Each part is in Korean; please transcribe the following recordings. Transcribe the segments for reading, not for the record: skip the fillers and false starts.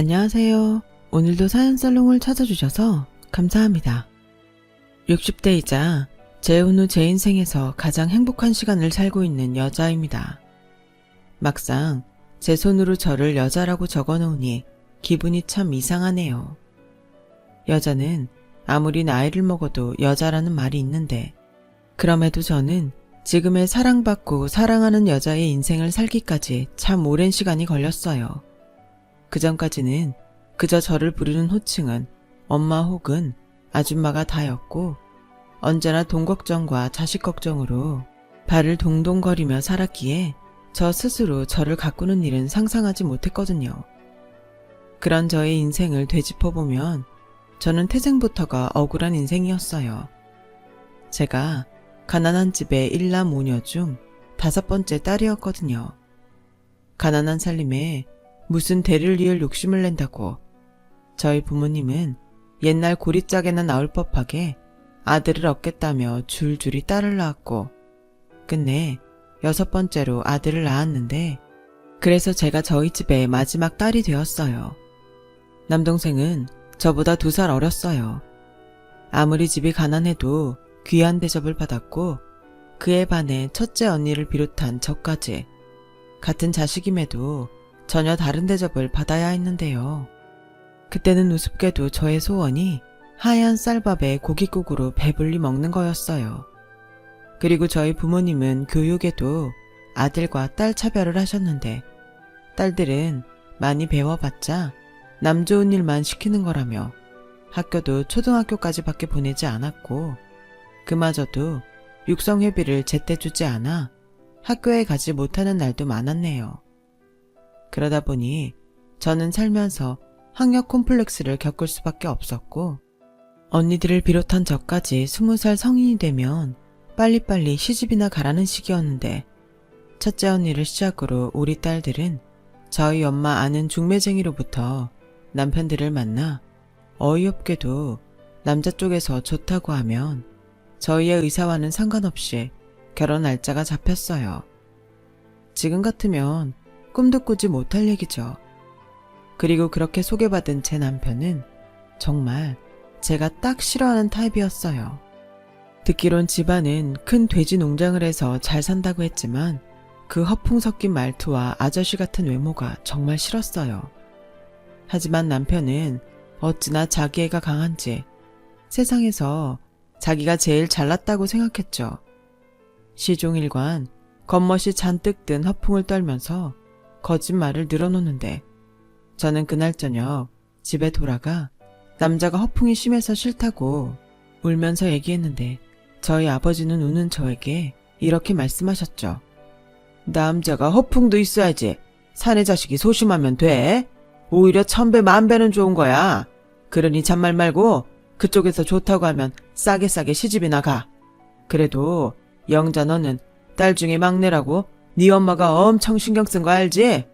안녕하세요. 오늘도 사연살롱을 찾아주셔서 감사합니다. 60대이자 재혼 후 제 인생에서 가장 행복한 시간을 살고 있는 여자입니다. 막상 제 손으로 저를 여자라고 적어놓으니 기분이 참 이상하네요. 여자는 아무리 나이를 먹어도 여자라는 말이 있는데, 그럼에도 저는 지금의 사랑받고 사랑하는 여자의 인생을 살기까지 참 오랜 시간이 걸렸어요. 그전까지는 그저 저를 부르는 호칭은 엄마 혹은 아줌마가 다였고, 언제나 돈 걱정과 자식 걱정으로 발을 동동거리며 살았기에 저 스스로 저를 가꾸는 일은 상상하지 못했거든요. 그런 저의 인생을 되짚어보면 저는 태생부터가 억울한 인생이었어요. 제가 가난한 집의 1남 5녀 중 5번째 딸이었거든요. 가난한 살림에 무슨 대를 이을 욕심을 낸다고 저희 부모님은 옛날 고리짝에나 나올 법하게 아들을 얻겠다며 줄줄이 딸을 낳았고, 끝내 6번째로 아들을 낳았는데, 그래서 제가 저희 집의 마지막 딸이 되었어요. 남동생은 저보다 2살 어렸어요. 아무리 집이 가난해도 귀한 대접을 받았고, 그에 반해 첫째 언니를 비롯한 저까지 같은 자식임에도 전혀 다른 대접을 받아야 했는데요. 그때는 우습게도 저의 소원이 하얀 쌀밥에 고깃국으로 배불리 먹는 거였어요. 그리고 저희 부모님은 교육에도 아들과 딸 차별을 하셨는데, 딸들은 많이 배워봤자 남 좋은 일만 시키는 거라며 학교도 초등학교까지 밖에 보내지 않았고, 그마저도 육성회비를 제때 주지 않아 학교에 가지 못하는 날도 많았네요. 그러다 보니 저는 살면서 학력 콤플렉스를 겪을 수밖에 없었고, 언니들을 비롯한 저까지 20살 성인이 되면 빨리빨리 시집이나 가라는 시기였는데, 첫째 언니를 시작으로 우리 딸들은 저희 엄마 아는 중매쟁이로부터 남편들을 만나 어이없게도 남자 쪽에서 좋다고 하면 저희의 의사와는 상관없이 결혼 날짜가 잡혔어요. 지금 같으면 꿈도 꾸지 못할 얘기죠. 그리고 그렇게 소개받은 제 남편은 정말 제가 딱 싫어하는 타입이었어요. 듣기론 집안은 큰 돼지 농장을 해서 잘 산다고 했지만 그 허풍 섞인 말투와 아저씨 같은 외모가 정말 싫었어요. 하지만 남편은 어찌나 자기애가 강한지 세상에서 자기가 제일 잘났다고 생각했죠. 시종일관 겉멋이 잔뜩 든 허풍을 떨면서 거짓말을 늘어놓는데, 저는 그날 저녁 집에 돌아가 남자가 허풍이 심해서 싫다고 울면서 얘기했는데, 저희 아버지는 우는 저에게 이렇게 말씀하셨죠. 남자가 허풍도 있어야지. 사내 자식이 소심하면 돼. 오히려 1000배 10,000배는 좋은 거야. 그러니 잔말 말고 그쪽에서 좋다고 하면 싸게 시집이나 가. 그래도 영자 너는 딸 중에 막내라고 네 엄마가 엄청 신경 쓴 거 알지?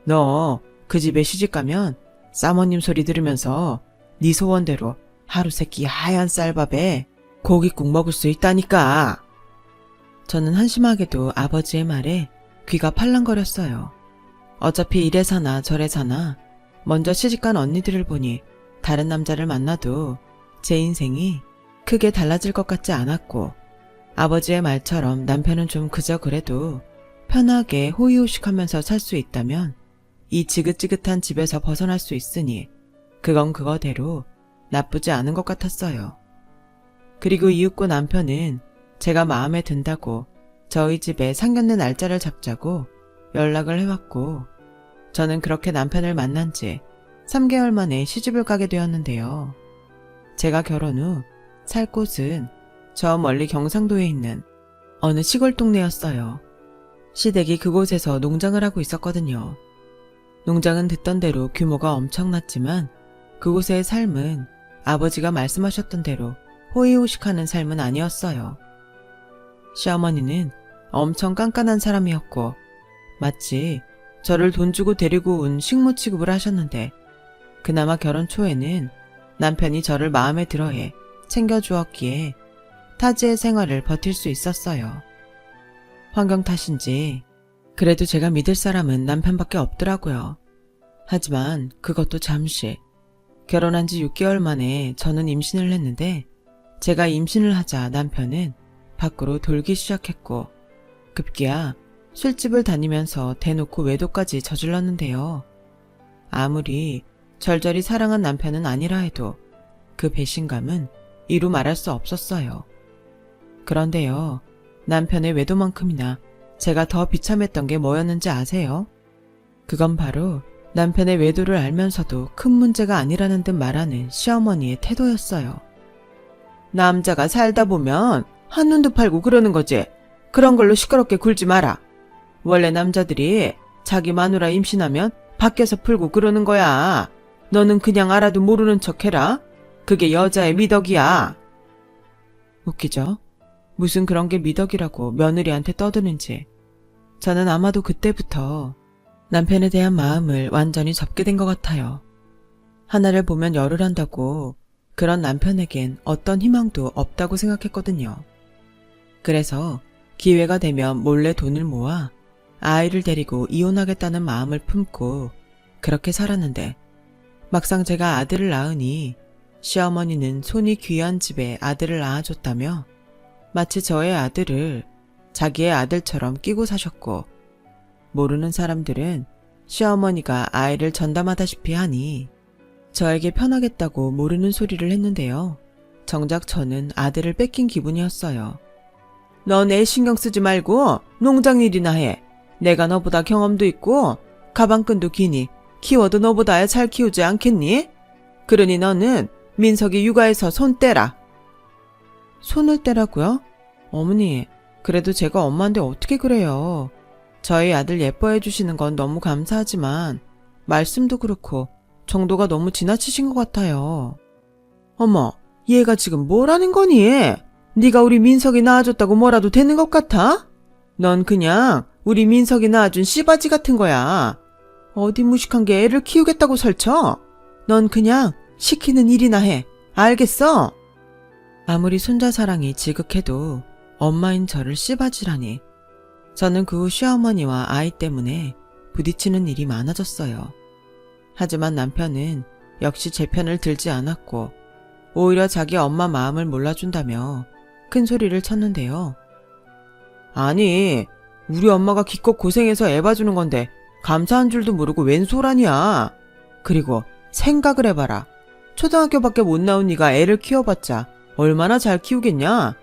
너 그 집에 시집가면 사모님 소리 들으면서 네 소원대로 하루 세끼 하얀 쌀밥에 고깃국 먹을 수 있다니까. 저는 한심하게도 아버지의 말에 귀가 팔랑거렸어요. 어차피 이래 사나 저래 사나 먼저 시집간 언니들을 보니 다른 남자를 만나도 제 인생이 크게 달라질 것 같지 않았고, 아버지의 말처럼 남편은 좀 그저 그래도 편하게 호의호식하면서 살 수 있다면 이 지긋지긋한 집에서 벗어날 수 있으니 그건 그거대로 나쁘지 않은 것 같았어요. 그리고 이윽고 남편은 제가 마음에 든다고 저희 집에 상견례 날짜를 잡자고 연락을 해왔고, 저는 그렇게 남편을 만난 지 3개월 만에 시집을 가게 되었는데요. 제가 결혼 후 살 곳은 저 멀리 경상도에 있는 어느 시골 동네였어요. 시댁이 그곳에서 농장을 하고 있었거든요. 농장은 듣던 대로 규모가 엄청났지만 그곳의 삶은 아버지가 말씀하셨던 대로 호의호식하는 삶은 아니었어요. 시어머니는 엄청 깐깐한 사람이었고, 마치 저를 돈 주고 데리고 온 식모 취급을 하셨는데, 그나마 결혼 초에는 남편이 저를 마음에 들어해 챙겨주었기에 타지의 생활을 버틸 수 있었어요. 환경 탓인지 그래도 제가 믿을 사람은 남편밖에 없더라고요. 하지만 그것도 잠시. 결혼한 지 6개월 만에 저는 임신을 했는데 제가 임신을 하자 남편은 밖으로 돌기 시작했고 급기야 술집을 다니면서 대놓고 외도까지 저질렀는데요. 아무리 절절히 사랑한 남편은 아니라 해도 그 배신감은 이루 말할 수 없었어요. 그런데요, 남편의 외도만큼이나 제가 더 비참했던 게 뭐였는지 아세요? 그건 바로 남편의 외도를 알면서도 큰 문제가 아니라는 듯 말하는 시어머니의 태도였어요. 남자가 살다 보면 한눈도 팔고 그러는 거지. 그런 걸로 시끄럽게 굴지 마라. 원래 남자들이 자기 마누라 임신하면 밖에서 풀고 그러는 거야. 너는 그냥 알아도 모르는 척 해라. 그게 여자의 미덕이야. 웃기죠? 무슨 그런 게 미덕이라고 며느리한테 떠드는지. 저는 아마도 그때부터 남편에 대한 마음을 완전히 접게 된 것 같아요. 하나를 보면 열을 한다고 그런 남편에겐 어떤 희망도 없다고 생각했거든요. 그래서 기회가 되면 몰래 돈을 모아 아이를 데리고 이혼하겠다는 마음을 품고 그렇게 살았는데 막상 제가 아들을 낳으니 시어머니는 손이 귀한 집에 아들을 낳아줬다며 마치 저의 아들을 자기의 아들처럼 끼고 사셨고 모르는 사람들은 시어머니가 아이를 전담하다시피 하니 저에게 편하겠다고 모르는 소리를 했는데요. 정작 저는 아들을 뺏긴 기분이었어요. 너 내 신경 쓰지 말고 농장 일이나 해. 내가 너보다 경험도 있고 가방끈도 기니 키워도 너보다야 잘 키우지 않겠니? 그러니 너는 민석이 육아에서 손 떼라. 손을 떼라고요? 어머니, 그래도 제가 엄마인데 어떻게 그래요. 저희 아들 예뻐해 주시는 건 너무 감사하지만 말씀도 그렇고 정도가 너무 지나치신 것 같아요. 어머, 얘가 지금 뭐라는 거니? 네가 우리 민석이 낳아줬다고 뭐라도 되는 것 같아? 넌 그냥 우리 민석이 낳아준 씨바지 같은 거야. 어디 무식한 게 애를 키우겠다고 설쳐? 넌 그냥 시키는 일이나 해. 알겠어? 아무리 손자 사랑이 지극해도 엄마인 저를 씨바지라니. 저는 그 후 시어머니와 아이 때문에 부딪히는 일이 많아졌어요. 하지만 남편은 역시 제 편을 들지 않았고 오히려 자기 엄마 마음을 몰라준다며 큰 소리를 쳤는데요. 아니, 우리 엄마가 기껏 고생해서 애 봐주는 건데 감사한 줄도 모르고 웬 소란이야. 그리고 생각을 해봐라. 초등학교밖에 못 나온 네가 애를 키워봤자 얼마나 잘 키우겠냐?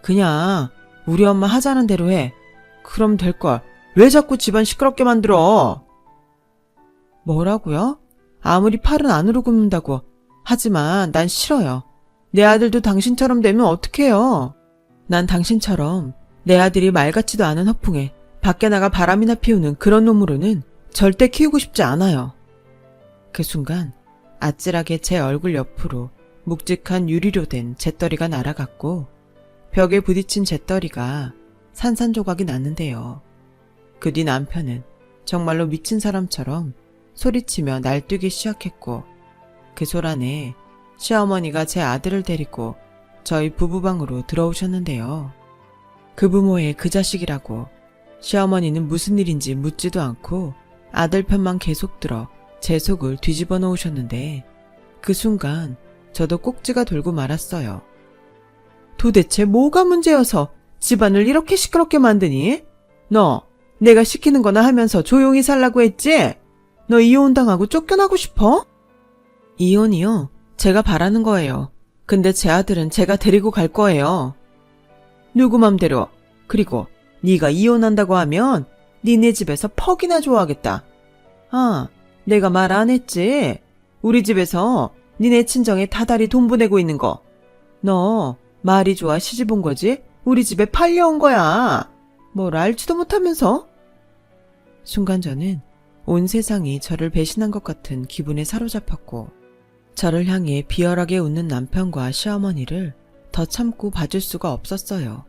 그냥 우리 엄마 하자는 대로 해. 그럼 될걸. 왜 자꾸 집안 시끄럽게 만들어? 뭐라고요? 아무리 팔은 안으로 굽는다고. 하지만 난 싫어요. 내 아들도 당신처럼 되면 어떡해요? 난 당신처럼 내 아들이 말 같지도 않은 허풍에 밖에 나가 바람이나 피우는 그런 놈으로는 절대 키우고 싶지 않아요. 그 순간 아찔하게 제 얼굴 옆으로 묵직한 유리로 된 잿더리가 날아갔고 벽에 부딪힌 잿더리가 산산조각이 났는데요. 그 뒤 남편은 정말로 미친 사람처럼 소리치며 날뛰기 시작했고 그 소란에 시어머니가 제 아들을 데리고 저희 부부방으로 들어오셨는데요. 그 부모의 그 자식이라고 시어머니는 무슨 일인지 묻지도 않고 아들 편만 계속 들어 제 속을 뒤집어 놓으셨는데 그 순간 저도 꼭지가 돌고 말았어요. 도대체 뭐가 문제여서 집안을 이렇게 시끄럽게 만드니? 너 내가 시키는 거나 하면서 조용히 살라고 했지? 너 이혼당하고 쫓겨나고 싶어? 이혼이요? 제가 바라는 거예요. 근데 제 아들은 제가 데리고 갈 거예요. 누구 맘대로. 그리고 네가 이혼한다고 하면 니네 집에서 퍽이나 좋아하겠다. 아, 내가 말 안 했지? 우리 집에서 니네 친정에 다달이 돈 보내고 있는 거. 너 말이 좋아 시집 온 거지? 우리 집에 팔려온 거야. 뭘 알지도 못하면서? 순간 저는 온 세상이 저를 배신한 것 같은 기분에 사로잡혔고 저를 향해 비열하게 웃는 남편과 시어머니를 더 참고 봐줄 수가 없었어요.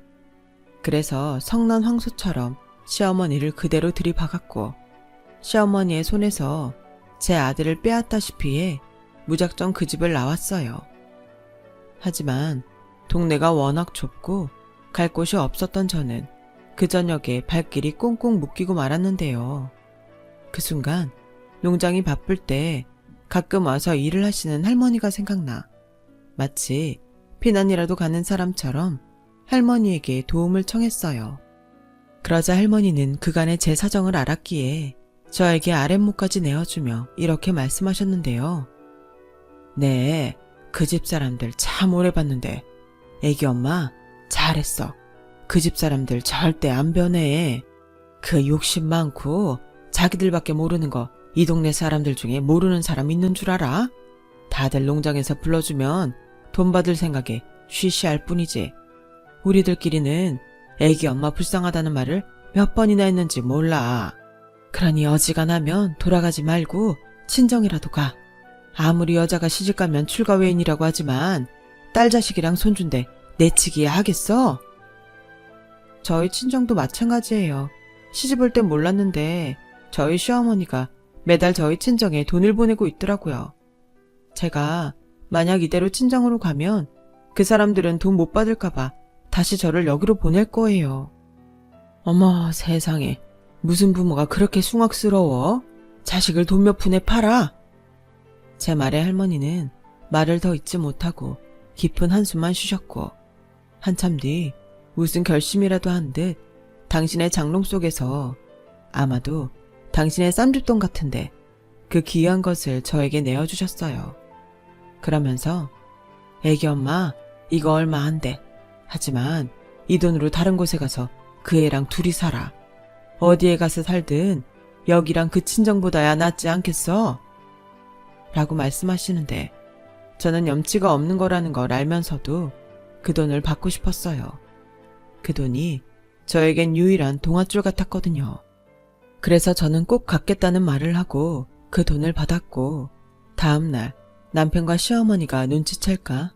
그래서 성난 황소처럼 시어머니를 그대로 들이박았고 시어머니의 손에서 제 아들을 빼앗다시피 해 무작정 그 집을 나왔어요. 하지만 동네가 워낙 좁고 갈 곳이 없었던 저는 그 저녁에 발길이 꽁꽁 묶이고 말았는데요. 그 순간 농장이 바쁠 때 가끔 와서 일을 하시는 할머니가 생각나. 마치 피난이라도 가는 사람처럼 할머니에게 도움을 청했어요. 그러자 할머니는 그간의 제 사정을 알았기에 저에게 아랫목까지 내어주며 이렇게 말씀하셨는데요. 네, 그 집 사람들 참 오래 봤는데 애기 엄마 잘했어. 그 집 사람들 절대 안 변해. 그 욕심 많고 자기들밖에 모르는 거 이 동네 사람들 중에 모르는 사람 있는 줄 알아? 다들 농장에서 불러주면 돈 받을 생각에 쉬쉬할 뿐이지. 우리들끼리는 애기 엄마 불쌍하다는 말을 몇 번이나 했는지 몰라. 그러니 어지간하면 돌아가지 말고 친정이라도 가. 아무리 여자가 시집가면 출가외인이라고 하지만 딸 자식이랑 손준데 내치기야 하겠어? 저희 친정도 마찬가지예요. 시집올 땐 몰랐는데 저희 시어머니가 매달 저희 친정에 돈을 보내고 있더라고요. 제가 만약 이대로 친정으로 가면 그 사람들은 돈 못 받을까봐 다시 저를 여기로 보낼 거예요. 어머 세상에, 무슨 부모가 그렇게 숭악스러워? 자식을 돈 몇 푼에 팔아? 제 말에 할머니는 말을 더 잇지 못하고 깊은 한숨만 쉬셨고, 한참 뒤 무슨 결심이라도 한 듯 당신의 장롱 속에서, 아마도 당신의 쌈짓돈 같은데 그 귀한 것을 저에게 내어주셨어요. 그러면서 애기 엄마 이거 얼마 안 돼. 하지만 이 돈으로 다른 곳에 가서 그 애랑 둘이 살아. 어디에 가서 살든 여기랑 그 친정보다야 낫지 않겠어? 라고 말씀하시는데 저는 염치가 없는 거라는 걸 알면서도 그 돈을 받고 싶었어요. 그 돈이 저에겐 유일한 동아줄 같았거든요. 그래서 저는 꼭 갚겠다는 말을 하고 그 돈을 받았고, 다음날 남편과 시어머니가 눈치챌까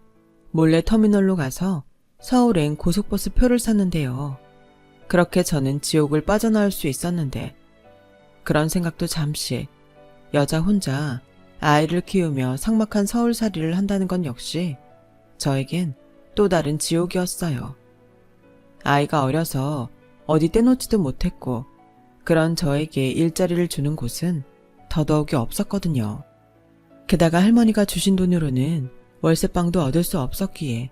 몰래 터미널로 가서 서울행 고속버스 표를 샀는데요. 그렇게 저는 지옥을 빠져나올 수 있었는데, 그런 생각도 잠시, 여자 혼자 아이를 키우며 삭막한 서울살이를 한다는 건 역시 저에겐 또 다른 지옥이었어요. 아이가 어려서 어디 떼놓지도 못했고, 그런 저에게 일자리를 주는 곳은 더더욱이 없었거든요. 게다가 할머니가 주신 돈으로는 월세방도 얻을 수 없었기에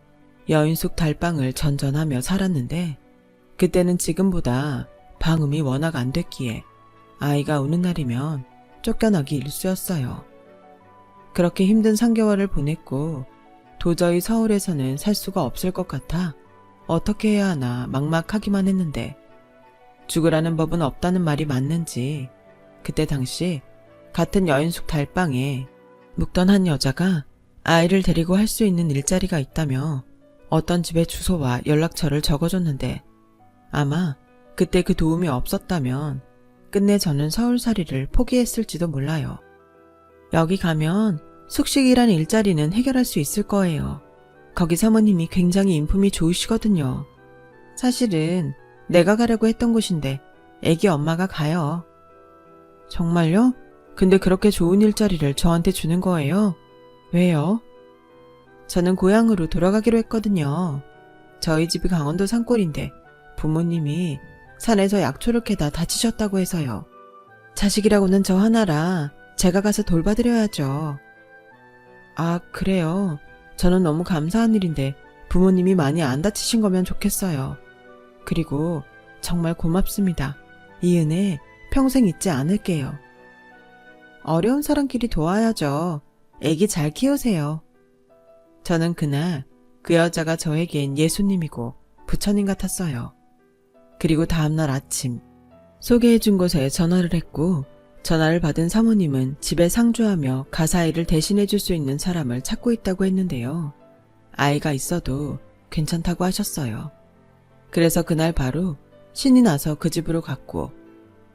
여인숙 달방을 전전하며 살았는데, 그때는 지금보다 방음이 워낙 안 됐기에 아이가 우는 날이면 쫓겨나기 일쑤였어요. 그렇게 힘든 3개월을 보냈고 도저히 서울에서는 살 수가 없을 것 같아 어떻게 해야 하나 막막하기만 했는데, 죽으라는 법은 없다는 말이 맞는지 그때 당시 같은 여인숙 달방에 묵던 한 여자가 아이를 데리고 할 수 있는 일자리가 있다며 어떤 집의 주소와 연락처를 적어줬는데, 아마 그때 그 도움이 없었다면 끝내 저는 서울살이를 포기했을지도 몰라요. 여기 가면 숙식이란 일자리는 해결할 수 있을 거예요. 거기 사모님이 굉장히 인품이 좋으시거든요. 사실은 내가 가려고 했던 곳인데 애기 엄마가 가요. 정말요? 근데 그렇게 좋은 일자리를 저한테 주는 거예요? 왜요? 저는 고향으로 돌아가기로 했거든요. 저희 집이 강원도 산골인데 부모님이 산에서 약초를 캐다 다치셨다고 해서요. 자식이라고는 저 하나라 제가 가서 돌봐드려야죠. 아, 그래요? 저는 너무 감사한 일인데 부모님이 많이 안 다치신 거면 좋겠어요. 그리고 정말 고맙습니다. 이 은혜 평생 잊지 않을게요. 어려운 사람끼리 도와야죠. 애기 잘 키우세요. 저는 그날 그 여자가 저에겐 예수님이고 부처님 같았어요. 그리고 다음날 아침 소개해준 곳에 전화를 했고, 전화를 받은 사모님은 집에 상주하며 가사일을 대신해줄 수 있는 사람을 찾고 있다고 했는데요. 아이가 있어도 괜찮다고 하셨어요. 그래서 그날 바로 신이 나서 그 집으로 갔고,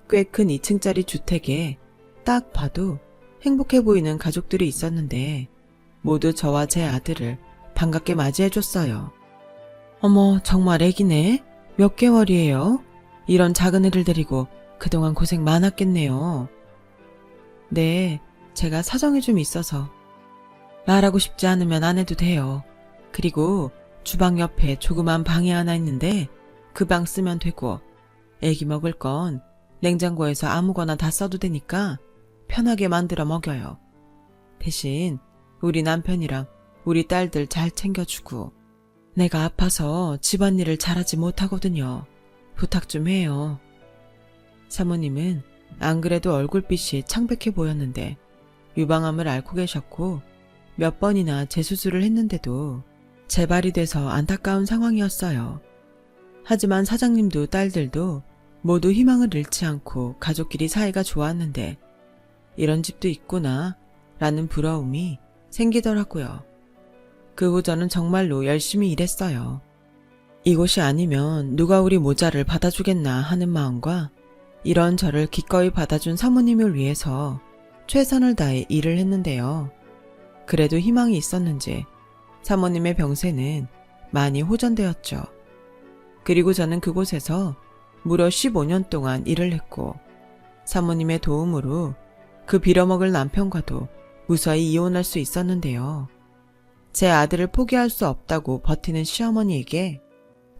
꽤 큰 2층짜리 주택에 딱 봐도 행복해 보이는 가족들이 있었는데 모두 저와 제 아들을 반갑게 맞이해줬어요. 어머, 정말 애기네? 몇 개월이에요? 이런 작은 애를 데리고 그동안 고생 많았겠네요. 네, 제가 사정이 좀 있어서. 말하고 싶지 않으면 안 해도 돼요. 그리고 주방 옆에 조그만 방이 하나 있는데 그 방 쓰면 되고, 애기 먹을 건 냉장고에서 아무거나 다 써도 되니까 편하게 만들어 먹여요. 대신 우리 남편이랑 우리 딸들 잘 챙겨주고 내가 아파서 집안일을 잘하지 못하거든요. 부탁 좀 해요. 사모님은 안 그래도 얼굴빛이 창백해 보였는데 유방암을 앓고 계셨고 몇 번이나 재수술을 했는데도 재발이 돼서 안타까운 상황이었어요. 하지만 사장님도 딸들도 모두 희망을 잃지 않고 가족끼리 사이가 좋았는데 이런 집도 있구나 라는 부러움이 생기더라고요. 그 후 저는 정말로 열심히 일했어요. 이곳이 아니면 누가 우리 모자를 받아주겠나 하는 마음과 이런 저를 기꺼이 받아준 사모님을 위해서 최선을 다해 일을 했는데요. 그래도 희망이 있었는지 사모님의 병세는 많이 호전되었죠. 그리고 저는 그곳에서 무려 15년 동안 일을 했고 사모님의 도움으로 그 빌어먹을 남편과도 무사히 이혼할 수 있었는데요. 제 아들을 포기할 수 없다고 버티는 시어머니에게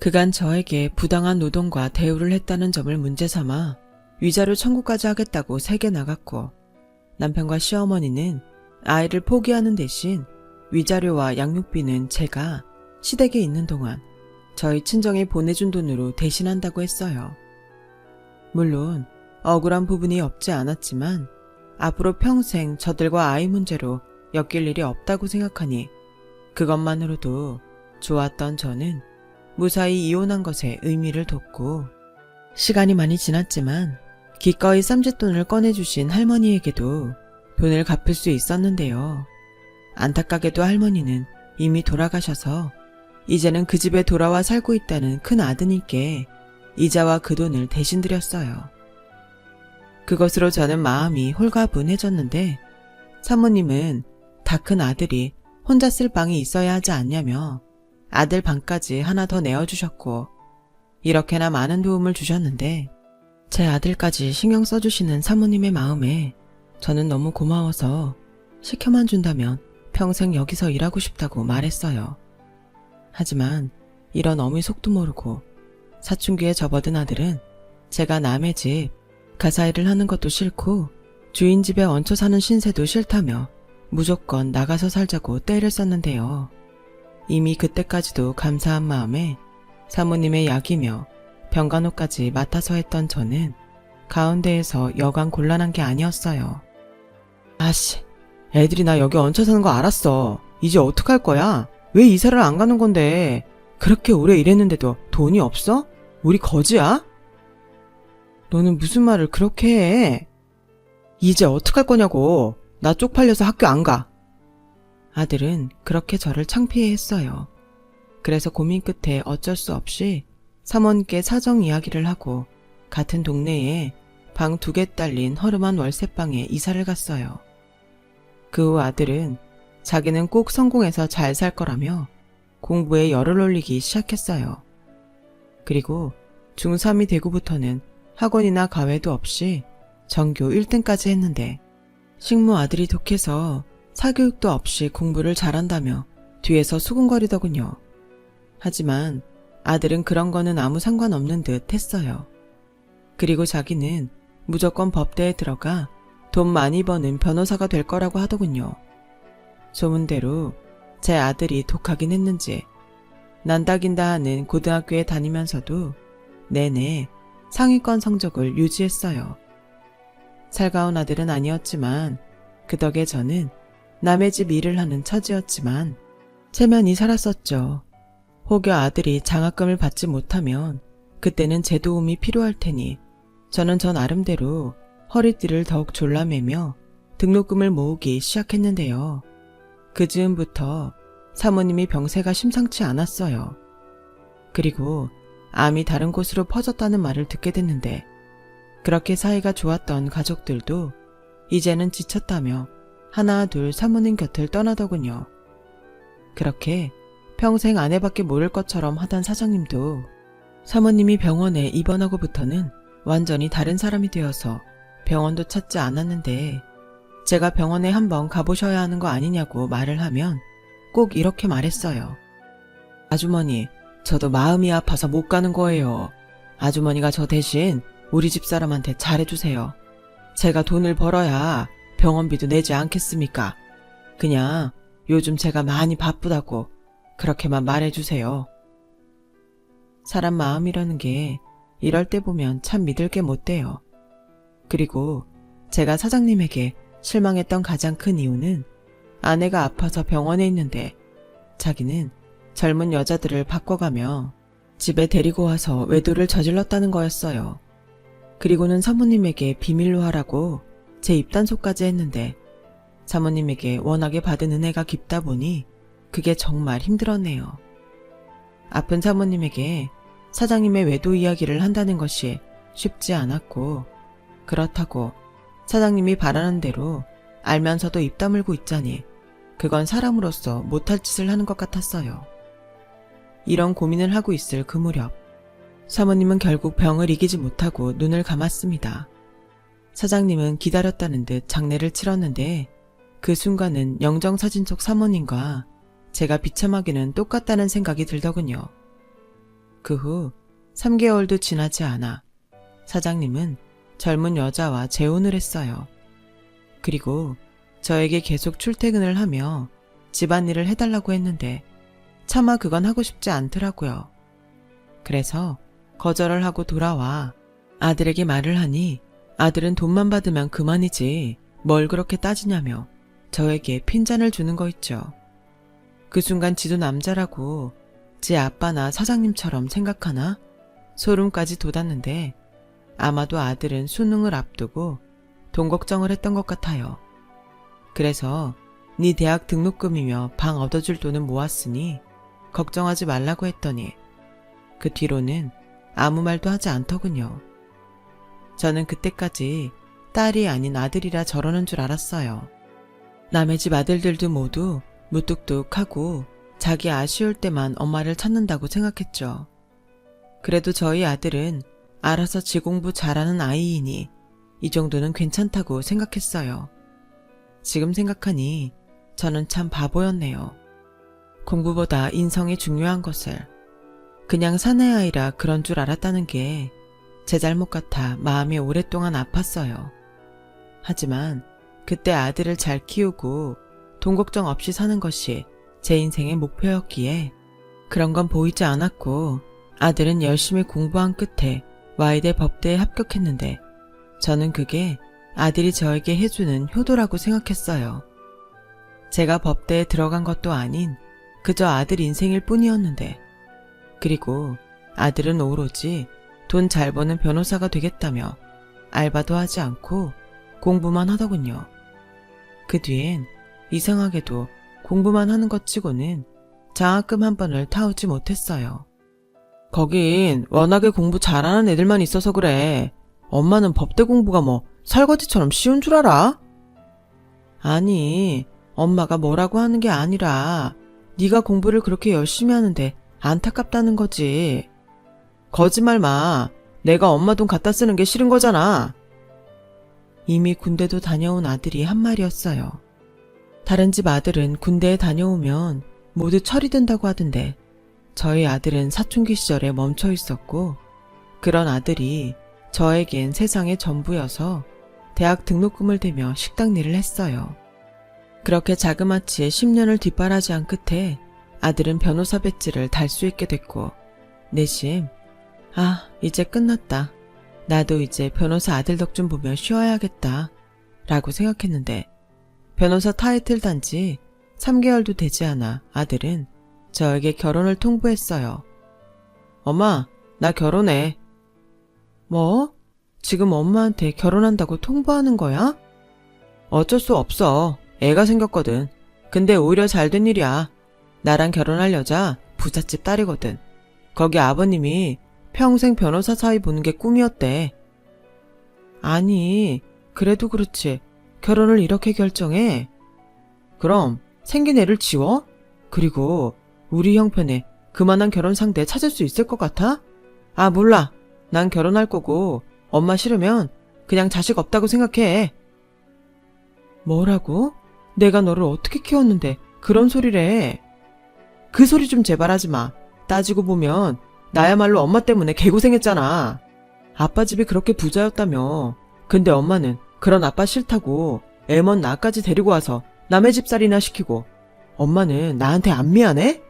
그간 저에게 부당한 노동과 대우를 했다는 점을 문제 삼아 위자료 청구까지 하겠다고 세게 나갔고 남편과 시어머니는 아이를 포기하는 대신 위자료와 양육비는 제가 시댁에 있는 동안 저희 친정에 보내준 돈으로 대신한다고 했어요. 물론 억울한 부분이 없지 않았지만 앞으로 평생 저들과 아이 문제로 엮일 일이 없다고 생각하니 그것만으로도 좋았던 저는 무사히 이혼한 것에 의미를 뒀고 시간이 많이 지났지만 기꺼이 쌈짓돈을 꺼내주신 할머니에게도 돈을 갚을 수 있었는데요. 안타깝게도 할머니는 이미 돌아가셔서 이제는 그 집에 돌아와 살고 있다는 큰 아드님께 이자와 그 돈을 대신 드렸어요. 그것으로 저는 마음이 홀가분해졌는데 사모님은 다 큰 아들이 혼자 쓸 방이 있어야 하지 않냐며 아들 방까지 하나 더 내어주셨고 이렇게나 많은 도움을 주셨는데 제 아들까지 신경 써주시는 사모님의 마음에 저는 너무 고마워서 시켜만 준다면 평생 여기서 일하고 싶다고 말했어요. 하지만 이런 어미 속도 모르고 사춘기에 접어든 아들은 제가 남의 집 가사일을 하는 것도 싫고 주인 집에 얹혀 사는 신세도 싫다며 무조건 나가서 살자고 떼를 썼는데요. 이미 그때까지도 감사한 마음에 사모님의 약이며 병간호까지 맡아서 했던 저는 가운데에서 여간 곤란한 게 아니었어요. 아씨, 애들이 나 여기 얹혀 사는 거 알았어. 이제 어떡할 거야? 왜 이사를 안 가는 건데? 그렇게 오래 일했는데도 돈이 없어? 우리 거지야? 너는 무슨 말을 그렇게 해? 이제 어떡할 거냐고. 나 쪽팔려서 학교 안 가. 아들은 그렇게 저를 창피해했어요. 그래서 고민 끝에 어쩔 수 없이 사모님께 사정 이야기를 하고 같은 동네에 방 2개 딸린 허름한 월세방에 이사를 갔어요. 그 후 아들은 자기는 꼭 성공해서 잘 살 거라며 공부에 열을 올리기 시작했어요. 그리고 중3이 되고부터는 학원이나 과외도 없이 전교 1등까지 했는데 식모 아들이 독해서 사교육도 없이 공부를 잘한다며 뒤에서 수군거리더군요. 하지만 아들은 그런 거는 아무 상관없는 듯 했어요. 그리고 자기는 무조건 법대에 들어가 돈 많이 버는 변호사가 될 거라고 하더군요. 소문대로 제 아들이 독하긴 했는지 난다긴다 하는 고등학교에 다니면서도 내내 상위권 성적을 유지했어요. 살가운 아들은 아니었지만 그 덕에 저는 남의 집 일을 하는 처지였지만 체면이 살았었죠. 혹여 아들이 장학금을 받지 못하면 그때는 제 도움이 필요할 테니 저는 저 나름대로 허리띠를 더욱 졸라매며 등록금을 모으기 시작했는데요. 그 즈음부터 사모님이 병세가 심상치 않았어요. 그리고 암이 다른 곳으로 퍼졌다는 말을 듣게 됐는데 그렇게 사이가 좋았던 가족들도 이제는 지쳤다며 하나 둘 사모님 곁을 떠나더군요. 그렇게 평생 아내밖에 모를 것처럼 하던 사장님도 사모님이 병원에 입원하고부터는 완전히 다른 사람이 되어서 병원도 찾지 않았는데 제가 병원에 한번 가보셔야 하는 거 아니냐고 말을 하면 꼭 이렇게 말했어요. 아주머니, 저도 마음이 아파서 못 가는 거예요. 아주머니가 저 대신 우리 집 사람한테 잘해주세요. 제가 돈을 벌어야 병원비도 내지 않겠습니까? 그냥 요즘 제가 많이 바쁘다고 그렇게만 말해주세요. 사람 마음이라는 게 이럴 때 보면 참 믿을 게 못 돼요. 그리고 제가 사장님에게 실망했던 가장 큰 이유는 아내가 아파서 병원에 있는데 자기는 젊은 여자들을 바꿔가며 집에 데리고 와서 외도를 저질렀다는 거였어요. 그리고는 사모님에게 비밀로 하라고 제 입단속까지 했는데 사모님에게 워낙에 받은 은혜가 깊다 보니 그게 정말 힘들었네요. 아픈 사모님에게 사장님의 외도 이야기를 한다는 것이 쉽지 않았고 그렇다고 사장님이 바라는 대로 알면서도 입 다물고 있자니 그건 사람으로서 못할 짓을 하는 것 같았어요. 이런 고민을 하고 있을 그 무렵 사모님은 결국 병을 이기지 못하고 눈을 감았습니다. 사장님은 기다렸다는 듯 장례를 치렀는데 그 순간은 영정사진 속 사모님과 제가 비참하게는 똑같다는 생각이 들더군요. 그 후 3개월도 지나지 않아 사장님은 젊은 여자와 재혼을 했어요. 그리고 저에게 계속 출퇴근을 하며 집안일을 해달라고 했는데 차마 그건 하고 싶지 않더라고요. 그래서 거절을 하고 돌아와 아들에게 말을 하니 아들은 돈만 받으면 그만이지 뭘 그렇게 따지냐며 저에게 핀잔을 주는 거 있죠. 그 순간 지도 남자라고 제 아빠나 사장님처럼 생각하나 소름까지 돋았는데 아마도 아들은 수능을 앞두고 돈 걱정을 했던 것 같아요. 그래서 네 대학 등록금이며 방 얻어줄 돈은 모았으니 걱정하지 말라고 했더니 그 뒤로는 아무 말도 하지 않더군요. 저는 그때까지 딸이 아닌 아들이라 저러는 줄 알았어요. 남의 집 아들들도 모두 무뚝뚝하고 자기 아쉬울 때만 엄마를 찾는다고 생각했죠. 그래도 저희 아들은 알아서 지 공부 잘하는 아이이니 이 정도는 괜찮다고 생각했어요. 지금 생각하니 저는 참 바보였네요. 공부보다 인성이 중요한 것을 그냥 사내아이라 그런 줄 알았다는 게 제 잘못 같아 마음이 오랫동안 아팠어요. 하지만 그때 아들을 잘 키우고 돈 걱정 없이 사는 것이 제 인생의 목표였기에 그런 건 보이지 않았고 아들은 열심히 공부한 끝에 와이대 법대에 합격했는데 저는 그게 아들이 저에게 해주는 효도라고 생각했어요. 제가 법대에 들어간 것도 아닌 그저 아들 인생일 뿐이었는데 그리고 아들은 오로지 돈 잘 버는 변호사가 되겠다며 알바도 하지 않고 공부만 하더군요. 그 뒤엔 이상하게도 공부만 하는 것 치고는 장학금 한 번을 타오지 못했어요. 거긴 워낙에 공부 잘하는 애들만 있어서 그래. 엄마는 법대 공부가 뭐 설거지처럼 쉬운 줄 알아? 아니, 엄마가 뭐라고 하는 게 아니라 네가 공부를 그렇게 열심히 하는데 안타깝다는 거지. 거짓말 마. 내가 엄마 돈 갖다 쓰는 게 싫은 거잖아. 이미 군대도 다녀온 아들이 한 말이었어요. 다른 집 아들은 군대에 다녀오면 모두 철이 든다고 하던데 저희 아들은 사춘기 시절에 멈춰 있었고 그런 아들이 저에겐 세상의 전부여서 대학 등록금을 대며 식당 일을 했어요. 그렇게 자그마치 10년을 뒷바라지한 끝에 아들은 변호사 배지를 달 수 있게 됐고 내심 이제 끝났다. 나도 이제 변호사 아들 덕 좀 보며 쉬어야겠다 라고 생각했는데 변호사 타이틀 단지 3개월도 되지 않아 아들은 저에게 결혼을 통보했어요. 엄마, 나 결혼해. 뭐? 지금 엄마한테 결혼한다고 통보하는 거야? 어쩔 수 없어. 애가 생겼거든. 근데 오히려 잘된 일이야. 나랑 결혼할 여자 부잣집 딸이거든. 거기 아버님이 평생 변호사 사위 보는 게 꿈이었대. 아니, 그래도 그렇지. 결혼을 이렇게 결정해? 그럼 생긴 애를 지워? 그리고 우리 형편에 그만한 결혼 상대 찾을 수 있을 것 같아? 몰라. 난 결혼할 거고 엄마 싫으면 그냥 자식 없다고 생각해. 뭐라고? 내가 너를 어떻게 키웠는데 그런 소리를 해. 그 소리 좀 제발 하지 마. 따지고 보면 나야말로 엄마 때문에 개고생했잖아. 아빠 집이 그렇게 부자였다며. 근데 엄마는 그런 아빠 싫다고 애먼 나까지 데리고 와서 남의 집살이나 시키고 엄마는 나한테 안 미안해?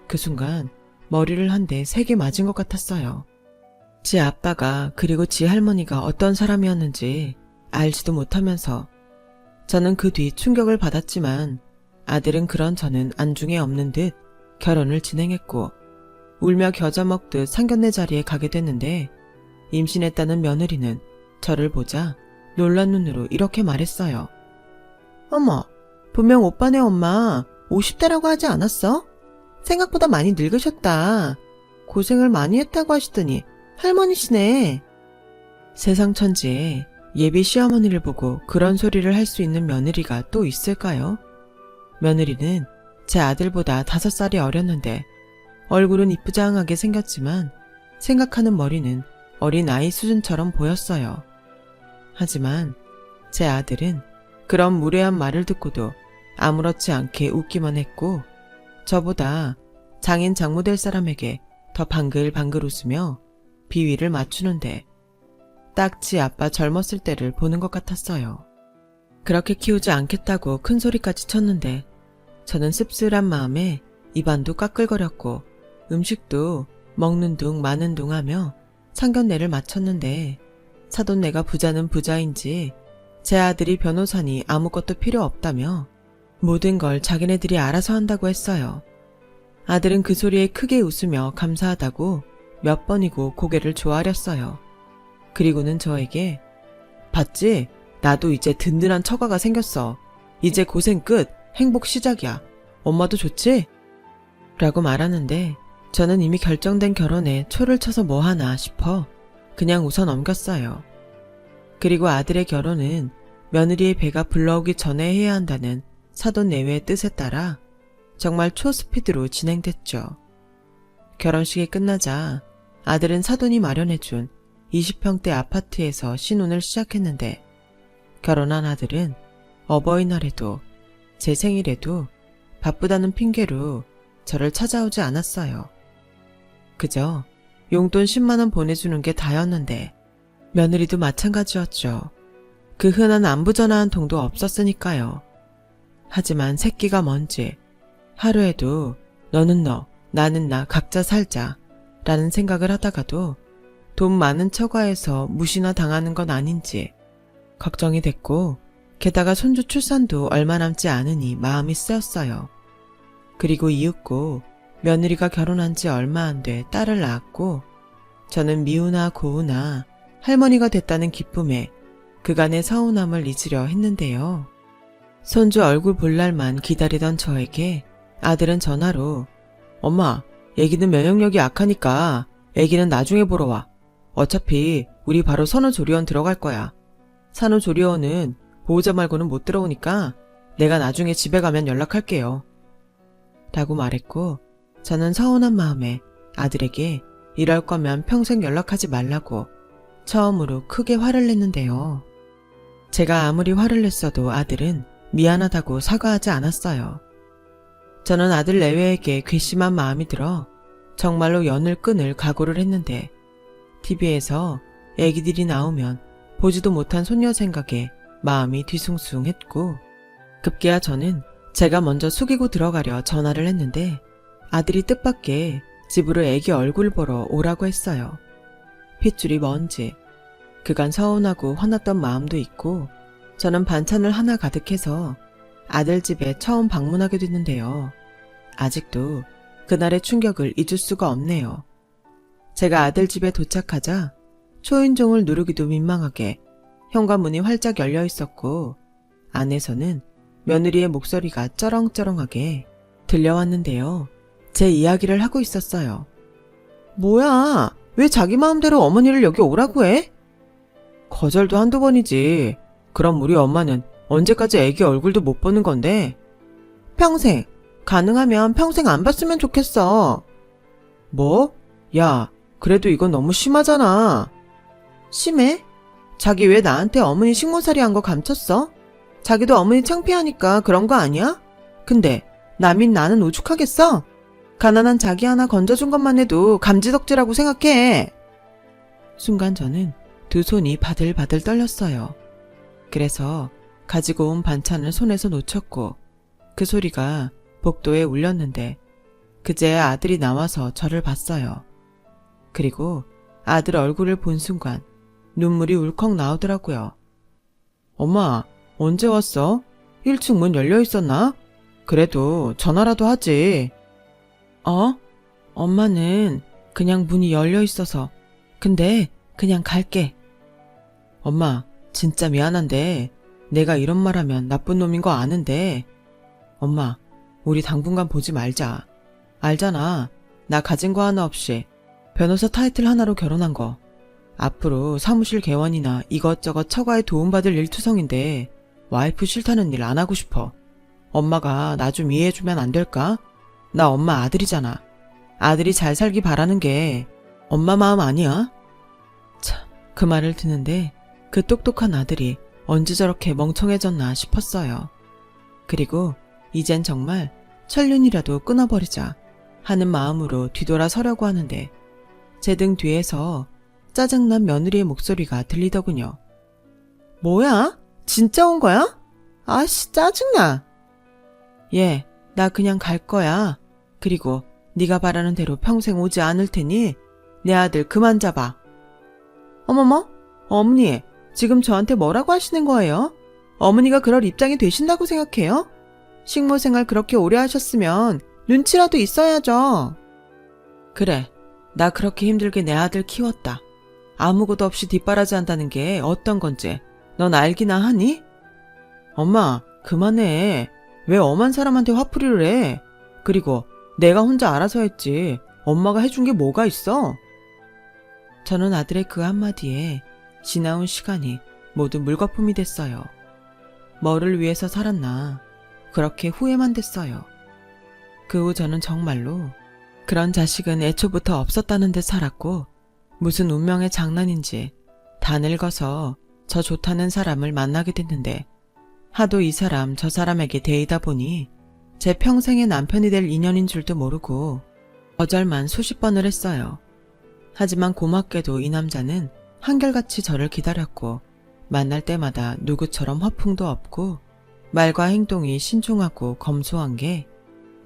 그 순간 머리를 한 대 세게 맞은 것 같았어요. 지 아빠가 그리고 지 할머니가 어떤 사람이었는지 알지도 못하면서 저는 그 뒤 충격을 받았지만 아들은 그런 저는 안중에 없는 듯 결혼을 진행했고 울며 겨자 먹듯 상견례 자리에 가게 됐는데 임신했다는 며느리는 저를 보자 놀란 눈으로 이렇게 말했어요. 어머, 분명 오빠네 엄마 50대라고 하지 않았어? 생각보다 많이 늙으셨다. 고생을 많이 했다고 하시더니 할머니시네. 세상 천지에 예비 시어머니를 보고 그런 소리를 할 수 있는 며느리가 또 있을까요? 며느리는 제 아들보다 5살이 어렸는데 얼굴은 이쁘장하게 생겼지만 생각하는 머리는 어린 아이 수준처럼 보였어요. 하지만 제 아들은 그런 무례한 말을 듣고도 아무렇지 않게 웃기만 했고 저보다 장인 장모 될 사람에게 더 방글방글 웃으며 비위를 맞추는데 딱 지 아빠 젊었을 때를 보는 것 같았어요. 그렇게 키우지 않겠다고 큰 소리까지 쳤는데 저는 씁쓸한 마음에 입안도 까끌거렸고 음식도 먹는 둥 마는 둥 하며 상견례를 마쳤는데 사돈네가 부자는 부자인지 제 아들이 변호사니 아무것도 필요 없다며 모든 걸 자기네들이 알아서 한다고 했어요. 아들은 그 소리에 크게 웃으며 감사하다고 몇 번이고 고개를 조아렸어요. 그리고는 저에게 봤지? 나도 이제 든든한 처가가 생겼어. 이제 고생 끝, 행복 시작이야. 엄마도 좋지? 라고 말하는데 저는 이미 결정된 결혼에 초를 쳐서 뭐하나 싶어 그냥 웃어 넘겼어요. 그리고 아들의 결혼은 며느리의 배가 불러오기 전에 해야 한다는 사돈 내외의 뜻에 따라 정말 초스피드로 진행됐죠. 결혼식이 끝나자 아들은 사돈이 마련해준 20평대 아파트에서 신혼을 시작했는데 결혼한 아들은 어버이날에도 제 생일에도 바쁘다는 핑계로 저를 찾아오지 않았어요. 그저 용돈 10만원 보내주는 게 다였는데 며느리도 마찬가지였죠. 그 흔한 안부전화한 통도 없었으니까요. 하지만 새끼가 뭔지 하루에도 너는 너, 나는 나 각자 살자 라는 생각을 하다가도 돈 많은 처가에서 무시나 당하는 건 아닌지 걱정이 됐고 게다가 손주 출산도 얼마 남지 않으니 마음이 쓰였어요. 그리고 이윽고 며느리가 결혼한 지 얼마 안 돼 딸을 낳았고 저는 미우나 고우나 할머니가 됐다는 기쁨에 그간의 서운함을 잊으려 했는데요. 손주 얼굴 볼 날만 기다리던 저에게 아들은 전화로 엄마, 애기는 면역력이 약하니까 애기는 나중에 보러 와. 어차피 우리 바로 산후조리원 들어갈 거야. 산후조리원은 보호자 말고는 못 들어오니까 내가 나중에 집에 가면 연락할게요. 라고 말했고 저는 서운한 마음에 아들에게 이럴 거면 평생 연락하지 말라고 처음으로 크게 화를 냈는데요. 제가 아무리 화를 냈어도 아들은 미안하다고 사과하지 않았어요. 저는 아들 내외에게 괘씸한 마음이 들어 정말로 연을 끊을 각오를 했는데 TV에서 애기들이 나오면 보지도 못한 손녀 생각에 마음이 뒤숭숭했고 급기야 저는 제가 먼저 숙이고 들어가려 전화를 했는데 아들이 뜻밖의 집으로 애기 얼굴 보러 오라고 했어요. 핏줄이 뭔지 그간 서운하고 화났던 마음도 있고 저는 반찬을 하나 가득해서 아들 집에 처음 방문하게 됐는데요. 아직도 그날의 충격을 잊을 수가 없네요. 제가 아들 집에 도착하자 초인종을 누르기도 민망하게 현관문이 활짝 열려 있었고 안에서는 며느리의 목소리가 쩌렁쩌렁하게 들려왔는데요. 제 이야기를 하고 있었어요. 뭐야? 왜 자기 마음대로 어머니를 여기 오라고 해? 거절도 한두 번이지. 그럼 우리 엄마는 언제까지 애기 얼굴도 못 보는 건데? 평생. 가능하면 평생 안 봤으면 좋겠어. 뭐? 야, 그래도 이건 너무 심하잖아. 심해? 자기 왜 나한테 어머니 식모살이 한 거 감췄어? 자기도 어머니 창피하니까 그런 거 아니야? 근데 남인 나는 오죽하겠어? 가난한 자기 하나 건져준 것만 해도 감지덕지라고 생각해. 순간 저는 두 손이 바들바들 떨렸어요. 그래서 가지고 온 반찬을 손에서 놓쳤고 그 소리가 복도에 울렸는데 그제야 아들이 나와서 저를 봤어요. 그리고 아들 얼굴을 본 순간 눈물이 울컥 나오더라고요. 엄마, 언제 왔어? 1층 문 열려 있었나? 그래도 전화라도 하지. 엄마는 그냥 문이 열려 있어서. 근데 그냥 갈게. 엄마, 진짜 미안한데 내가 이런 말 하면 나쁜 놈인 거 아는데. 엄마, 우리 당분간 보지 말자. 알잖아. 나 가진 거 하나 없이 변호사 타이틀 하나로 결혼한 거. 앞으로 사무실 개원이나 이것저것 처가에 도움받을 일투성인데 와이프 싫다는 일 안 하고 싶어. 엄마가 나 좀 이해해주면 안 될까? 나 엄마 아들이잖아. 아들이 잘 살기 바라는 게 엄마 마음 아니야? 참, 그 말을 듣는데 그 똑똑한 아들이 언제 저렇게 멍청해졌나 싶었어요. 그리고 이젠 정말 천륜이라도 끊어버리자 하는 마음으로 뒤돌아 서려고 하는데 제 등 뒤에서 짜증난 며느리의 목소리가 들리더군요. 뭐야? 진짜 온 거야? 아씨, 짜증나. 예, 나 그냥 갈 거야. 그리고 네가 바라는 대로 평생 오지 않을 테니 내 아들 그만 잡아. 어머머, 어머니, 지금 저한테 뭐라고 하시는 거예요? 어머니가 그럴 입장이 되신다고 생각해요? 식모 생활 그렇게 오래 하셨으면 눈치라도 있어야죠. 그래, 나 그렇게 힘들게 내 아들 키웠다. 아무것도 없이 뒷바라지 한다는 게 어떤 건지 넌 알기나 하니? 엄마, 그만해. 왜 엄한 사람한테 화풀이를 해? 그리고 내가 혼자 알아서 했지. 엄마가 해준 게 뭐가 있어? 저는 아들의 그 한마디에 지나온 시간이 모두 물거품이 됐어요. 뭐를 위해서 살았나 그렇게 후회만 됐어요. 그 후 저는 정말로 그런 자식은 애초부터 없었다는 듯 살았고 무슨 운명의 장난인지 다 늙어서 저 좋다는 사람을 만나게 됐는데 하도 이 사람 저 사람에게 대이다 보니 제 평생의 남편이 될 인연인 줄도 모르고 거절만 수십 번을 했어요. 하지만 고맙게도 이 남자는 한결같이 저를 기다렸고 만날 때마다 누구처럼 허풍도 없고 말과 행동이 신중하고 검소한 게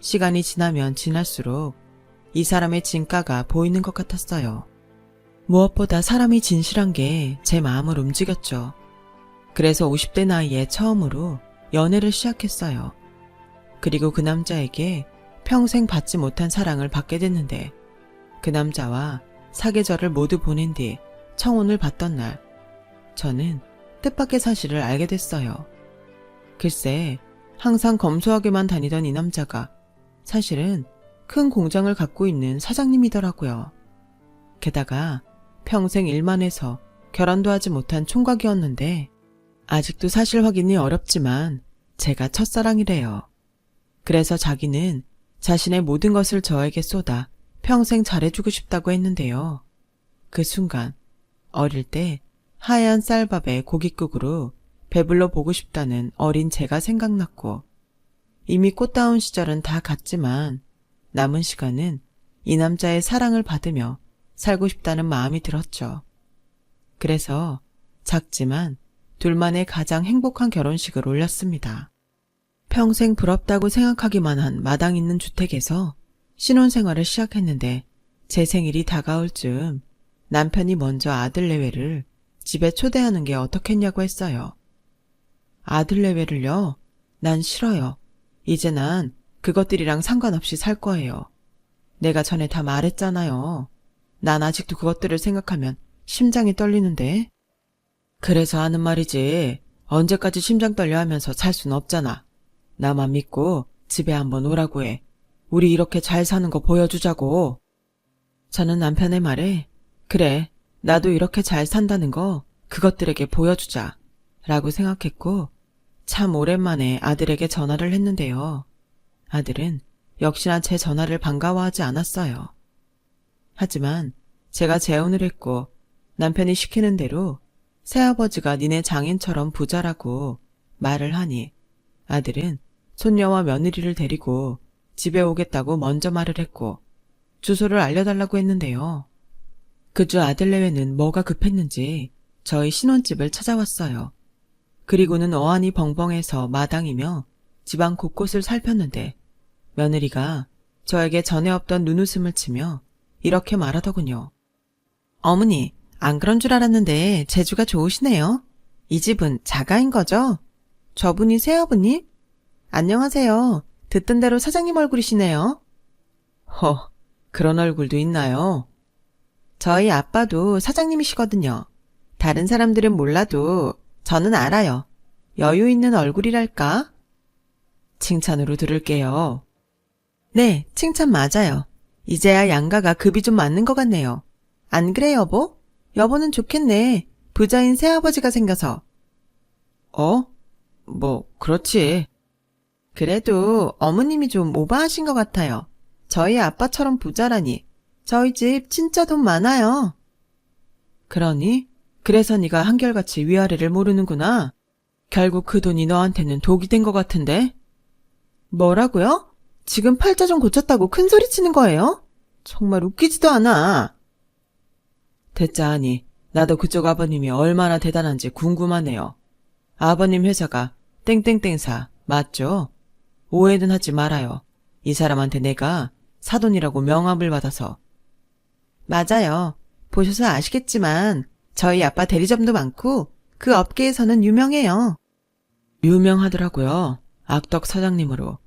시간이 지나면 지날수록 이 사람의 진가가 보이는 것 같았어요. 무엇보다 사람이 진실한 게 제 마음을 움직였죠. 그래서 50대 나이에 처음으로 연애를 시작했어요. 그리고 그 남자에게 평생 받지 못한 사랑을 받게 됐는데 그 남자와 사계절을 모두 보낸 뒤 청혼을 받던 날 저는 뜻밖의 사실을 알게 됐어요. 글쎄, 항상 검소하게만 다니던 이 남자가 사실은 큰 공장을 갖고 있는 사장님이더라고요. 게다가 평생 일만 해서 결혼도 하지 못한 총각이었는데 아직도 사실 확인이 어렵지만 제가 첫사랑이래요. 그래서 자기는 자신의 모든 것을 저에게 쏟아 평생 잘해주고 싶다고 했는데요. 그 순간 어릴 때 하얀 쌀밥에 고깃국으로 배불러 보고 싶다는 어린 제가 생각났고 이미 꽃다운 시절은 다 갔지만 남은 시간은 이 남자의 사랑을 받으며 살고 싶다는 마음이 들었죠. 그래서 작지만 둘만의 가장 행복한 결혼식을 올렸습니다. 평생 부럽다고 생각하기만 한 마당 있는 주택에서 신혼생활을 시작했는데 제 생일이 다가올 즈음 남편이 먼저 아들 내외를 집에 초대하는 게 어떻겠냐고 했어요. 아들 내외를요? 난 싫어요. 이제 난 그것들이랑 상관없이 살 거예요. 내가 전에 다 말했잖아요. 난 아직도 그것들을 생각하면 심장이 떨리는데. 그래서 하는 말이지. 언제까지 심장 떨려 하면서 살 순 없잖아. 나만 믿고 집에 한번 오라고 해. 우리 이렇게 잘 사는 거 보여주자고. 저는 남편의 말에 그래, 나도 이렇게 잘 산다는 거 그것들에게 보여주자 라고 생각했고 참 오랜만에 아들에게 전화를 했는데요. 아들은 역시나 제 전화를 반가워하지 않았어요. 하지만 제가 재혼을 했고 남편이 시키는 대로 새아버지가 니네 장인처럼 부자라고 말을 하니 아들은 손녀와 며느리를 데리고 집에 오겠다고 먼저 말을 했고 주소를 알려달라고 했는데요. 그 주 아들 내외는 뭐가 급했는지 저희 신혼집을 찾아왔어요. 그리고는 어안이 벙벙해서 마당이며 집안 곳곳을 살폈는데 며느리가 저에게 전에 없던 눈웃음을 치며 이렇게 말하더군요. 어머니, 안 그런 줄 알았는데 재주가 좋으시네요. 이 집은 자가인 거죠? 저분이 새아버님? 안녕하세요. 듣던 대로 사장님 얼굴이시네요. 그런 얼굴도 있나요? 저희 아빠도 사장님이시거든요. 다른 사람들은 몰라도 저는 알아요. 여유 있는 얼굴이랄까? 칭찬으로 들을게요. 네, 칭찬 맞아요. 이제야 양가가 급이 좀 맞는 것 같네요. 안 그래, 여보? 여보는 좋겠네. 부자인 새아버지가 생겨서. 그렇지. 그래도 어머님이 좀 오버하신 것 같아요. 저희 아빠처럼 부자라니. 저희 집 진짜 돈 많아요. 그러니? 그래서 네가 한결같이 위아래를 모르는구나. 결국 그 돈이 너한테는 독이 된 것 같은데? 뭐라고요? 지금 팔자 좀 고쳤다고 큰 소리 치는 거예요? 정말 웃기지도 않아. 됐자하니 나도 그쪽 아버님이 얼마나 대단한지 궁금하네요. 아버님 회사가 땡땡땡사 맞죠? 오해는 하지 말아요. 이 사람한테 내가 사돈이라고 명함을 받아서. 맞아요. 보셔서 아시겠지만 저희 아빠 대리점도 많고 그 업계에서는 유명해요. 유명하더라고요. 악덕 사장님으로.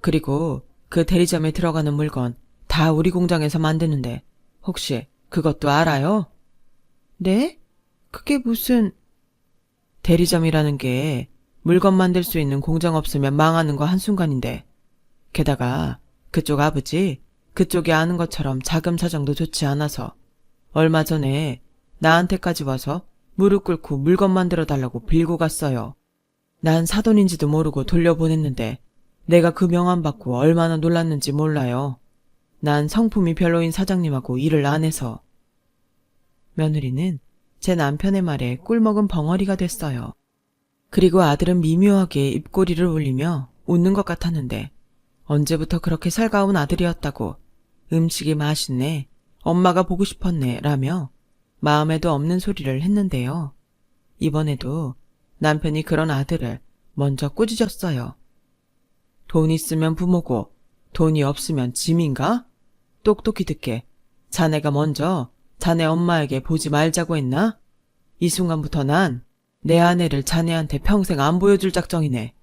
그리고 그 대리점에 들어가는 물건 다 우리 공장에서 만드는데 혹시 그것도 알아요? 네? 그게 무슨... 대리점이라는 게 물건 만들 수 있는 공장 없으면 망하는 거 한순간인데 게다가 그쪽 아버지 그쪽이 아는 것처럼 자금 사정도 좋지 않아서 얼마 전에 나한테까지 와서 무릎 꿇고 물건 만들어 달라고 빌고 갔어요. 난 사돈인지도 모르고 돌려보냈는데 내가 그 명함 받고 얼마나 놀랐는지 몰라요. 난 성품이 별로인 사장님하고 일을 안 해서. 며느리는 제 남편의 말에 꿀먹은 벙어리가 됐어요. 그리고 아들은 미묘하게 입꼬리를 올리며 웃는 것 같았는데 언제부터 그렇게 살가운 아들이었다고 음식이 맛있네, 엄마가 보고 싶었네 라며 마음에도 없는 소리를 했는데요. 이번에도 남편이 그런 아들을 먼저 꾸짖었어요. 돈 있으면 부모고 돈이 없으면 짐인가? 똑똑히 듣게 자네가 먼저 자네 엄마에게 보지 말자고 했나? 이 순간부터 난 내 아내를 자네한테 평생 안 보여줄 작정이네.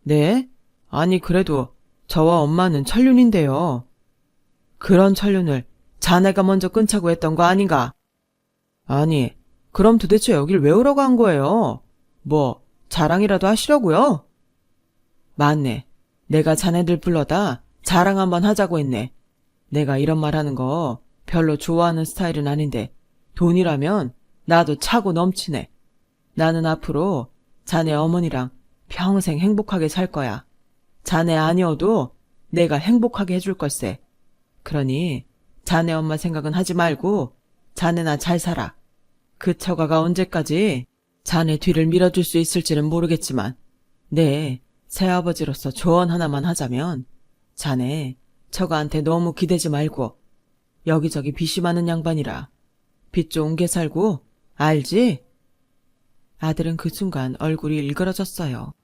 네? 아니 그래도 저와 엄마는 천륜인데요. 그런 천륜을 자네가 먼저 끊자고 했던 거 아닌가? 아니 그럼 도대체 여길 왜 오러 간 거예요? 뭐 자랑이라도 하시려고요? 맞네. 내가 자네들 불러다 자랑 한번 하자고 했네. 내가 이런 말 하는 거 별로 좋아하는 스타일은 아닌데 돈이라면 나도 차고 넘치네. 나는 앞으로 자네 어머니랑 평생 행복하게 살 거야. 자네 아니어도 내가 행복하게 해줄 걸세. 그러니 자네 엄마 생각은 하지 말고 자네나 잘 살아. 그 처가가 언제까지 자네 뒤를 밀어줄 수 있을지는 모르겠지만 내 새아버지로서 조언 하나만 하자면 자네 처가한테 너무 기대지 말고 여기저기 빚이 많은 양반이라 빚 좋은 게 살고 알지? 아들은 그 순간 얼굴이 일그러졌어요.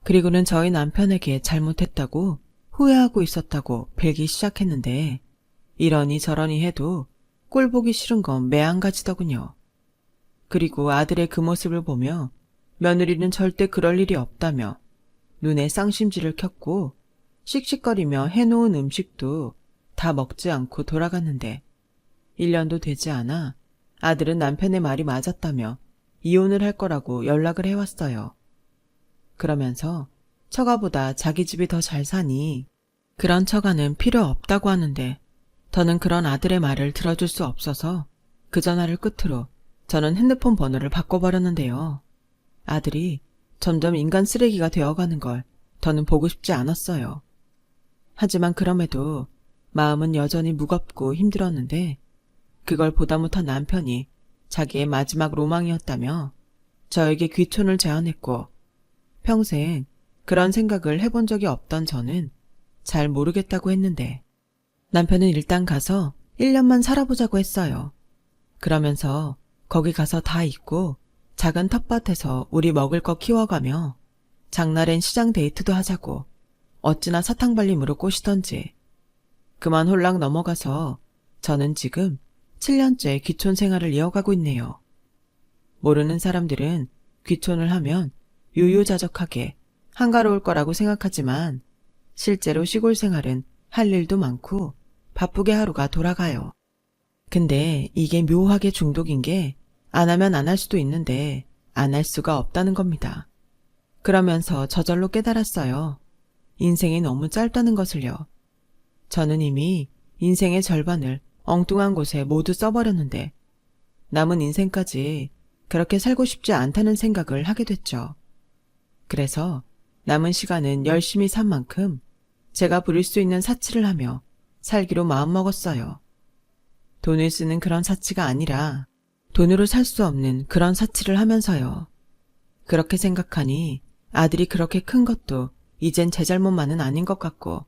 그리고는 저희 남편에게 잘못했다고 후회하고 있었다고 빌기 시작했는데 이러니 저러니 해도 꼴 보기 싫은 건 매한가지더군요. 그리고 아들의 그 모습을 보며 며느리는 절대 그럴 일이 없다며 눈에 쌍심지를 켰고 씩씩거리며 해놓은 음식도 다 먹지 않고 돌아갔는데 1년도 되지 않아 아들은 남편의 말이 맞았다며 이혼을 할 거라고 연락을 해왔어요. 그러면서 처가보다 자기 집이 더 잘 사니 그런 처가는 필요 없다고 하는데 저는 그런 아들의 말을 들어줄 수 없어서 그 전화를 끝으로 저는 핸드폰 번호를 바꿔버렸는데요. 아들이 점점 인간 쓰레기가 되어가는 걸 저는 보고 싶지 않았어요. 하지만 그럼에도 마음은 여전히 무겁고 힘들었는데 그걸 보다 못한 남편이 자기의 마지막 로망이었다며 저에게 귀촌을 제안했고 평생 그런 생각을 해본 적이 없던 저는 잘 모르겠다고 했는데 남편은 일단 가서 1년만 살아보자고 했어요. 그러면서 거기 가서 다 잊고 작은 텃밭에서 우리 먹을 거 키워가며 장날엔 시장 데이트도 하자고 어찌나 사탕발림으로 꼬시던지. 그만 홀랑 넘어가서 저는 지금 7년째 귀촌 생활을 이어가고 있네요. 모르는 사람들은 귀촌을 하면 유유자적하게 한가로울 거라고 생각하지만 실제로 시골 생활은 할 일도 많고 바쁘게 하루가 돌아가요. 근데 이게 묘하게 중독인 게 안 하면 안 할 수도 있는데 안 할 수가 없다는 겁니다. 그러면서 저절로 깨달았어요. 인생이 너무 짧다는 것을요. 저는 이미 인생의 절반을 엉뚱한 곳에 모두 써버렸는데 남은 인생까지 그렇게 살고 싶지 않다는 생각을 하게 됐죠. 그래서 남은 시간은 열심히 산 만큼 제가 부릴 수 있는 사치를 하며 살기로 마음먹었어요. 돈을 쓰는 그런 사치가 아니라 돈으로 살 수 없는 그런 사치를 하면서요. 그렇게 생각하니 아들이 그렇게 큰 것도 이젠 제 잘못만은 아닌 것 같고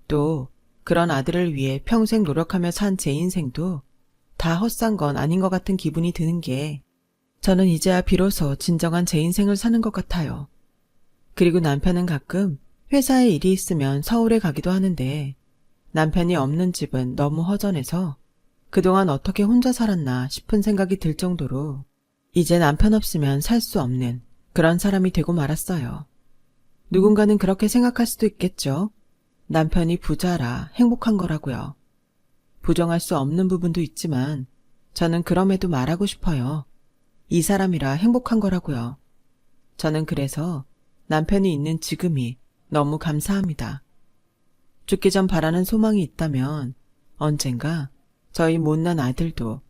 또 그런 아들을 위해 평생 노력하며 산 제 인생도 다 헛산 건 아닌 것 같은 기분이 드는 게 저는 이제야 비로소 진정한 제 인생을 사는 것 같아요. 그리고 남편은 가끔 회사에 일이 있으면 서울에 가기도 하는데 남편이 없는 집은 너무 허전해서 그동안 어떻게 혼자 살았나 싶은 생각이 들 정도로 이제 남편 없으면 살 수 없는 그런 사람이 되고 말았어요. 누군가는 그렇게 생각할 수도 있겠죠. 남편이 부자라 행복한 거라고요. 부정할 수 없는 부분도 있지만 저는 그럼에도 말하고 싶어요. 이 사람이라 행복한 거라고요. 저는 그래서 남편이 있는 지금이 너무 감사합니다. 죽기 전 바라는 소망이 있다면 언젠가 저희 못난 아들도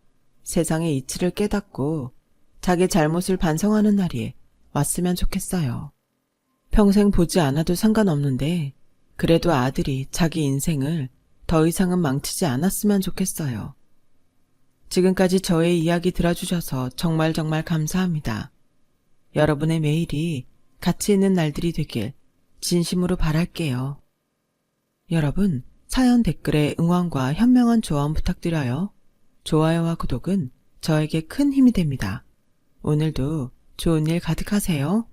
세상의 이치를 깨닫고 자기 잘못을 반성하는 날이 왔으면 좋겠어요. 평생 보지 않아도 상관없는데 그래도 아들이 자기 인생을 더 이상은 망치지 않았으면 좋겠어요. 지금까지 저의 이야기 들어주셔서 정말 감사합니다. 여러분의 매일이 가치 있는 날들이 되길 진심으로 바랄게요. 여러분, 사연 댓글에 응원과 현명한 조언 부탁드려요. 좋아요와 구독은 저에게 큰 힘이 됩니다. 오늘도 좋은 일 가득하세요.